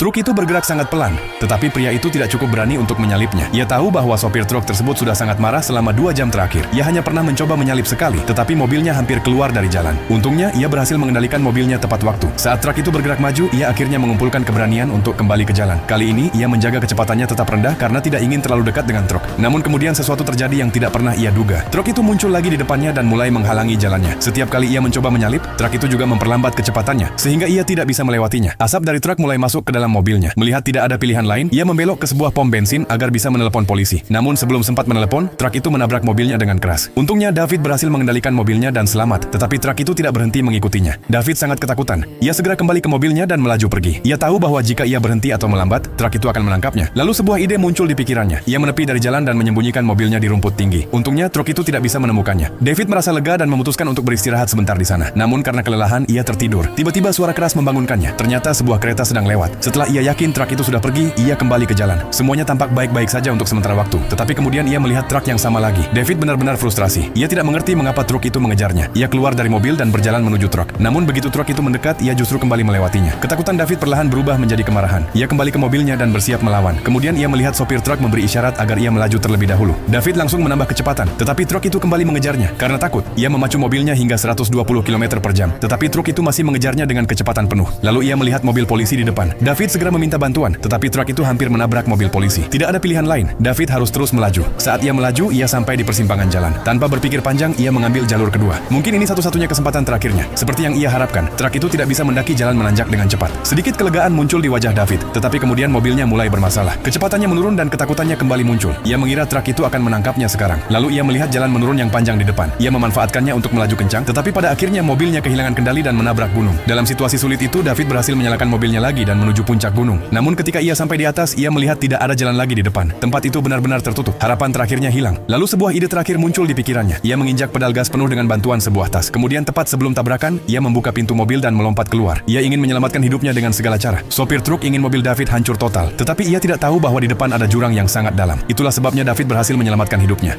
Truk itu bergerak sangat pelan, tetapi pria itu tidak cukup berani untuk menyalipnya. Ia tahu bahwa sopir truk tersebut sudah sangat marah selama 2 jam terakhir. Ia hanya pernah mencoba menyalip sekali, tetapi mobilnya hampir keluar dari jalan. Untungnya, ia berhasil mengendalikan mobilnya tepat waktu. Saat truk itu bergerak maju, ia akhirnya mengumpulkan keberanian untuk kembali ke jalan. Kali ini, ia menjaga kecepatannya tetap rendah karena tidak ingin terlalu dekat dengan truk. Namun kemudian sesuatu terjadi yang tidak pernah ia duga. Truk itu muncul lagi di depannya dan mulai menghalangi jalannya. Setiap kali ia mencoba menyalip, truk itu juga memperlambat kecepatannya, sehingga ia tidak bisa melewatinya. Asap dari truk mulai masuk ke dalam mobilnya. Melihat tidak ada pilihan lain, ia membelok ke sebuah pom bensin agar bisa menelepon polisi. Namun sebelum sempat menelepon, truk itu menabrak mobilnya dengan keras. Untungnya David berhasil mengendalikan mobilnya dan selamat, tetapi truk itu tidak berhenti mengikutinya. David sangat ketakutan. Ia segera kembali ke mobilnya dan melaju pergi. Ia tahu bahwa jika ia berhenti atau melambat, truk itu akan menangkapnya. Lalu sebuah ide muncul di pikirannya. Ia menepi dari jalan dan menyembunyikan mobilnya di rumput tinggi. Untungnya truk itu tidak bisa menemukannya. David merasa lega dan memutuskan untuk beristirahat sebentar di sana. Namun karena kelelahan, ia tertidur. Tiba-tiba suara keras membangunkannya. Ternyata sebuah kereta sedang lewat. Setelah ia yakin truk itu sudah pergi, ia kembali ke jalan. Semuanya tampak baik-baik saja untuk sementara waktu. Tetapi kemudian ia melihat truk yang sama lagi. David benar-benar frustrasi. Ia tidak mengerti mengapa truk itu mengejarnya. Ia keluar dari mobil dan berjalan menuju truk. Namun begitu truk itu mendekat, ia justru kembali melewatinya. Ketakutan David perlahan berubah menjadi kemarahan. Ia kembali ke mobilnya dan bersiap melawan. Kemudian ia melihat sopir truk memberi isyarat agar ia melaju terlebih dahulu. David langsung menambah kecepatan, tetapi truk itu kembali mengejarnya. Karena takut, ia memacu mobilnya hingga 120 km per jam. Tetapi truk itu masih mengejarnya dengan kecepatan penuh. Lalu ia melihat mobil polisi di depan. David segera meminta bantuan, tetapi truk itu hampir menabrak mobil polisi. Tidak ada pilihan lain, David harus terus melaju. Saat ia melaju, ia sampai di persimpangan jalan. Tanpa berpikir panjang, ia mengambil jalur kedua. Mungkin ini satu-satunya kesempatan terakhirnya. Seperti yang ia harapkan, truk itu tidak bisa mendaki jalan menanjak dengan cepat. Sedikit kelegaan muncul di wajah David, tetapi kemudian mobilnya mulai bermasalah. Kecepatannya menurun dan ketakutannya kembali muncul. Ia mengira truk itu akan menangkapnya sekarang. Lalu ia melihat jalan menurun yang panjang di depan. Ia memanfaatkannya untuk melaju kencang, tetapi pada akhirnya mobilnya kehilangan kendali dan menabrak gunung. Dalam situasi sulit itu, David berhasil menyalakan mobilnya lagi dan menuju puncak gunung. Namun ketika ia sampai di atas, ia melihat tidak ada jalan lagi di depan. Tempat itu benar-benar tertutup. Harapan terakhirnya hilang. Lalu sebuah ide terakhir muncul di pikirannya. Ia menginjak pedal gas penuh dengan bantuan sebuah tas. Kemudian tepat sebelum tabrakan, ia membuka pintu mobil dan melompat keluar. Ia ingin menyelamatkan hidupnya dengan segala cara. Sopir truk ingin mobil David hancur total, tetapi ia tidak tahu bahwa di depan ada jurang yang sangat dalam. Itulah sebabnya David berhasil menyelamatkan hidupnya.